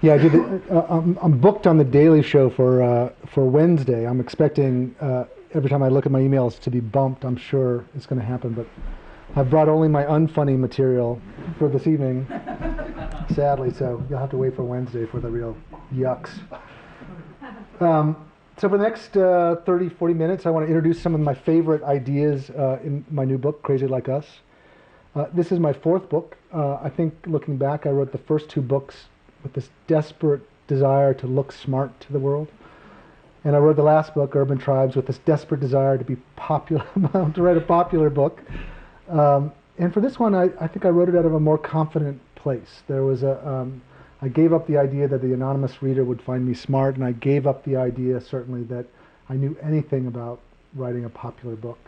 Yeah, I did. I'm booked on the Daily Show for Wednesday. I'm expecting every time I look at my emails to be bumped. I'm sure it's going to happen, but I've brought only my unfunny material for this evening, sadly. So you'll have to wait for Wednesday for the real yucks. So for the next 30, 40 minutes, I want to introduce some of my favorite ideas in my new book, Crazy Like Us. This is my fourth book. I think looking back, I wrote the first two books with this desperate desire to look smart to the world. And I wrote the last book, Urban Tribes, with this desperate desire to be popular, to write a popular book. And for this one, I think I wrote it out of a more confident place. I gave up the idea that the anonymous reader would find me smart, and I gave up the idea, certainly, that I knew anything about writing a popular book.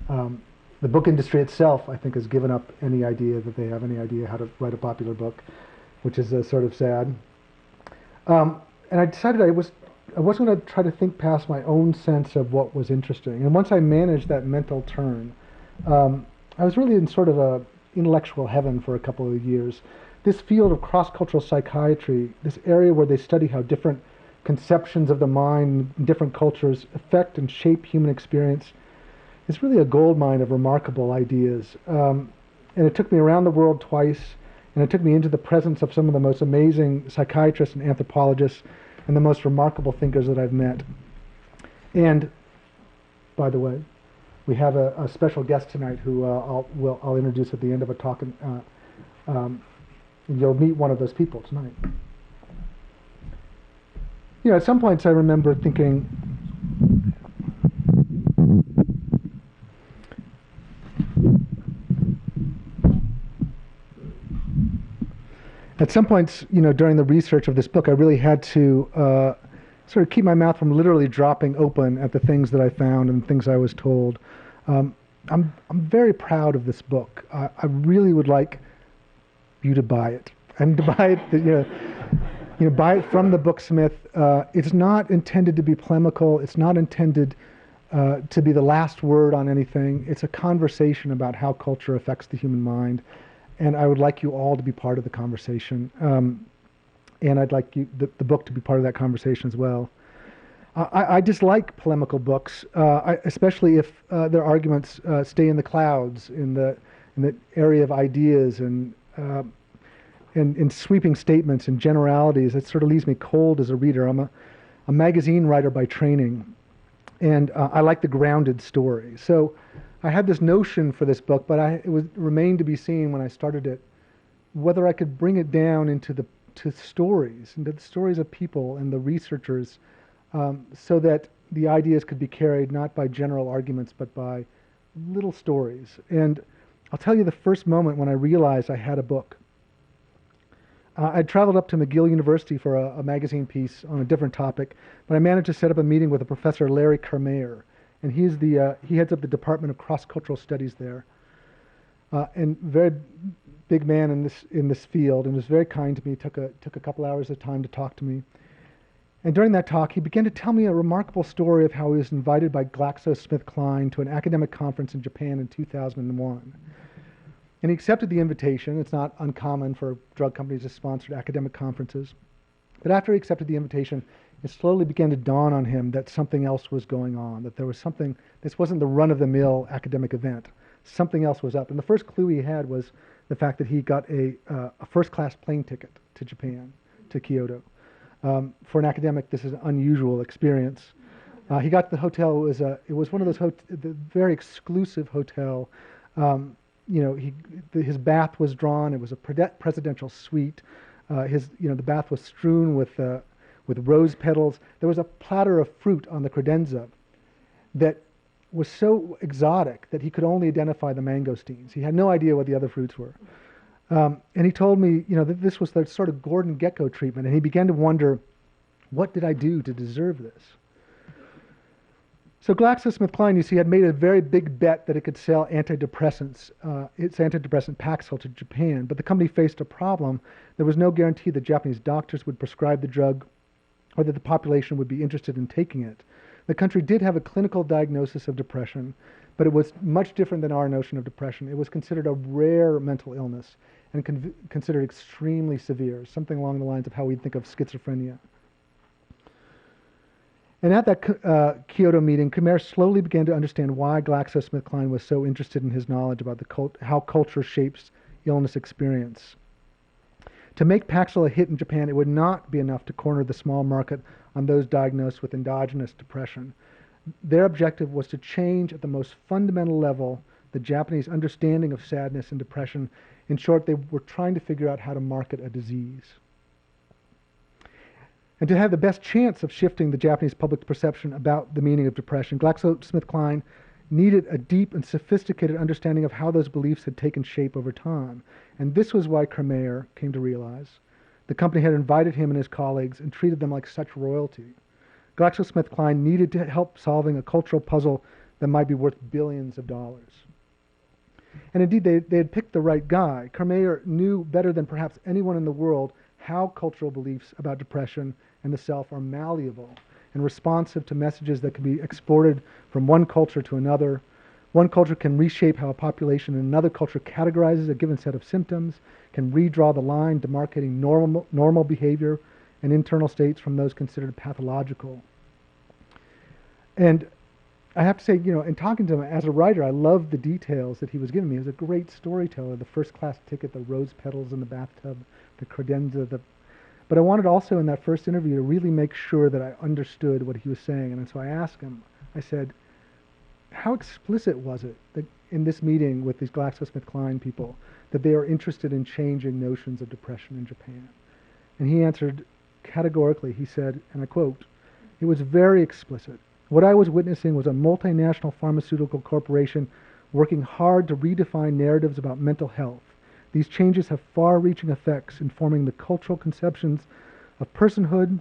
The book industry itself, I think, has given up any idea that they have any idea how to write a popular book, which is sort of sad. And I decided I wasn't going to try to think past my own sense of what was interesting. And once I managed that mental turn, I was really in sort of a intellectual heaven for a couple of years. This field of cross-cultural psychiatry, this area where they study how different conceptions of the mind in different cultures affect and shape human experience, is really a goldmine of remarkable ideas. And it took me around the world twice, and it took me into the presence of some of the most amazing psychiatrists and anthropologists and the most remarkable thinkers that I've met. And, by the way, we have a special guest tonight who I'll introduce at the end of a talk. You'll meet one of those people tonight. You know, at some points I remember thinking, during the research of this book, I really had to sort of keep my mouth from literally dropping open at the things that I found and things I was told. I'm very proud of this book. I really would like you to buy it, and to buy it, buy it from the Booksmith. It's not intended to be polemical. It's not intended to be the last word on anything. It's a conversation about how culture affects the human mind, and I would like you all to be part of the conversation. And I'd like the book to be part of that conversation as well. I dislike polemical books, especially if their arguments stay in the clouds, in the area of ideas and in sweeping statements and generalities. It sort of leaves me cold as a reader. I'm a magazine writer by training, and I like the grounded story. So I had this notion for this book, but it remained to be seen when I started it, whether I could bring it down into stories, into the stories of people and the researchers, so that the ideas could be carried not by general arguments, but by little stories. And I'll tell you the first moment when I realized I had a book. I'd traveled up to McGill University for a magazine piece on a different topic, but I managed to set up a meeting with a professor, Larry Kermayer, and he heads up the Department of Cross-Cultural Studies there, and very big man in this field, and was very kind to me. Took a couple hours of time to talk to me, and during that talk, he began to tell me a remarkable story of how he was invited by GlaxoSmithKline to an academic conference in Japan in 2001. And he accepted the invitation. It's not uncommon for drug companies to sponsor academic conferences. But after he accepted the invitation, it slowly began to dawn on him that something else was going on, that there was something, this wasn't the run-of-the-mill academic event. Something else was up. And the first clue he had was the fact that he got a first-class plane ticket to Japan, to Kyoto. For an academic, this is an unusual experience. He got the hotel. It was one of those the very exclusive hotel. His bath was drawn. It was a presidential suite. The bath was strewn with rose petals. There was a platter of fruit on the credenza that was so exotic that he could only identify the mangosteens. He had no idea what the other fruits were. And he told me, that this was the sort of Gordon Gekko treatment, and he began to wonder, what did I do to deserve this? So GlaxoSmithKline, you see, had made a very big bet that it could sell antidepressants, its antidepressant Paxil to Japan, but the company faced a problem. There was no guarantee that Japanese doctors would prescribe the drug or that the population would be interested in taking it. The country did have a clinical diagnosis of depression, but it was much different than our notion of depression. It was considered a rare mental illness and considered extremely severe, something along the lines of how we think of schizophrenia. And at that Kyoto meeting, Khmer slowly began to understand why GlaxoSmithKline was so interested in his knowledge about how culture shapes illness experience. To make Paxil a hit in Japan, it would not be enough to corner the small market on those diagnosed with endogenous depression. Their objective was to change at the most fundamental level the Japanese understanding of sadness and depression. In short, they were trying to figure out how to market a disease. And to have the best chance of shifting the Japanese public's perception about the meaning of depression, GlaxoSmithKline needed a deep and sophisticated understanding of how those beliefs had taken shape over time. And this was why Khmer came to realize the company had invited him and his colleagues and treated them like such royalty. GlaxoSmithKline needed to help solving a cultural puzzle that might be worth billions of dollars. And indeed, they had picked the right guy. Khmer knew better than perhaps anyone in the world how cultural beliefs about depression and the self are malleable and responsive to messages that can be exported from one culture to another. One culture can reshape how a population in another culture categorizes a given set of symptoms, can redraw the line demarcating normal behavior and internal states from those considered pathological. And I have to say, in talking to him as a writer, I loved the details that he was giving me. He was a great storyteller, the first class ticket, the rose petals in the bathtub, the credenza, but I wanted also in that first interview to really make sure that I understood what he was saying. And so I asked him, I said, how explicit was it that in this meeting with these GlaxoSmithKline people that they are interested in changing notions of depression in Japan? And he answered categorically. He said, and I quote, "It was very explicit. What I was witnessing was a multinational pharmaceutical corporation working hard to redefine narratives about mental health. These changes have far-reaching effects in forming the cultural conceptions of personhood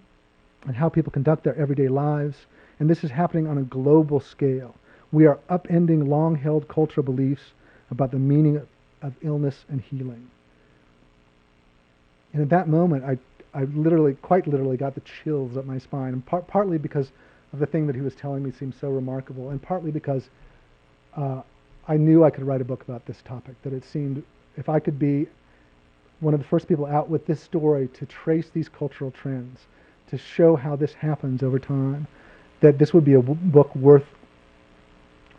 and how people conduct their everyday lives, and this is happening on a global scale. We are upending long-held cultural beliefs about the meaning of illness and healing." And at that moment, I quite literally got the chills up my spine, and partly because of the thing that he was telling me seemed so remarkable, and partly because I knew I could write a book about this topic, that it seemed, if I could be one of the first people out with this story to trace these cultural trends, to show how this happens over time, that this would be a book worth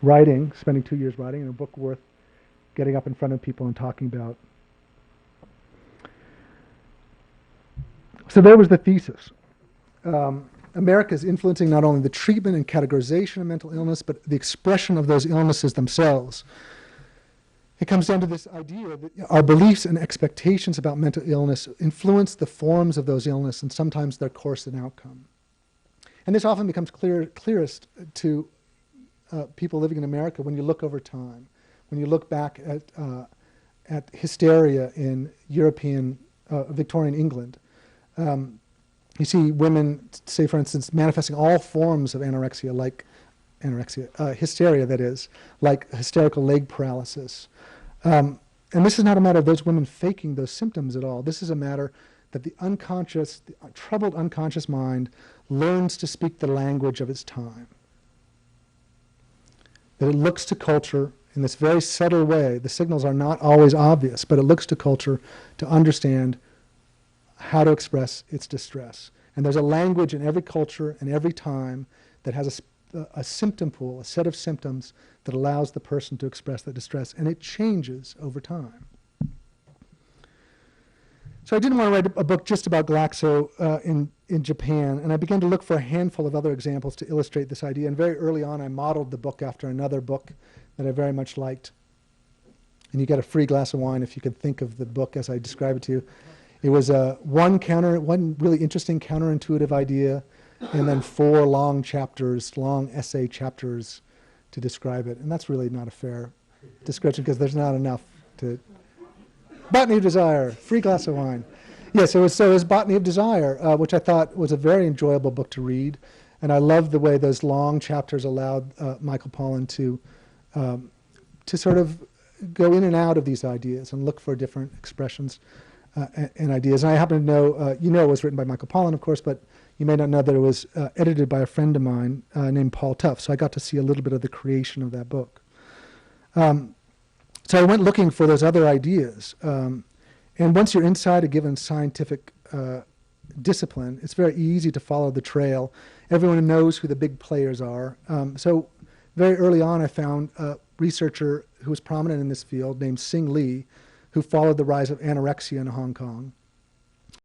writing, spending 2 years writing, and a book worth getting up in front of people and talking about. So there was the thesis. America is influencing not only the treatment and categorization of mental illness, but the expression of those illnesses themselves. It comes down to this idea that our beliefs and expectations about mental illness influence the forms of those illnesses and sometimes their course and outcome. And this often becomes clearest to people living in America when you look over time, when you look back at hysteria in European, Victorian England. You see women, say for instance, manifesting all forms of hysteria that is, like hysterical leg paralysis. And this is not a matter of those women faking those symptoms at all. This is a matter that the troubled unconscious mind learns to speak the language of its time. That it looks to culture in this very subtle way. The signals are not always obvious, but it looks to culture to understand how to express its distress. And there's a language in every culture and every time that has a symptom pool, a set of symptoms that allows the person to express that distress, and it changes over time. So I didn't want to write a book just about Glaxo in Japan, and I began to look for a handful of other examples to illustrate this idea. And very early on, I modeled the book after another book that I very much liked. And you get a free glass of wine if you could think of the book as I describe it to you. It was one really interesting counterintuitive idea, and then 4 long chapters, long essay chapters to describe it. And that's really not a fair description because there's not enough to... Botany of Desire, free glass of wine. Yes, it was Botany of Desire, which I thought was a very enjoyable book to read. And I loved the way those long chapters allowed Michael Pollan to sort of go in and out of these ideas and look for different expressions and ideas. And I happen to know, it was written by Michael Pollan, of course, but you may not know that it was edited by a friend of mine named Paul Tuff. So I got to see a little bit of the creation of that book. So I went looking for those other ideas. And once you're inside a given scientific discipline, it's very easy to follow the trail. Everyone knows who the big players are. So very early on, I found a researcher who was prominent in this field named Sing Lee, who followed the rise of anorexia in Hong Kong.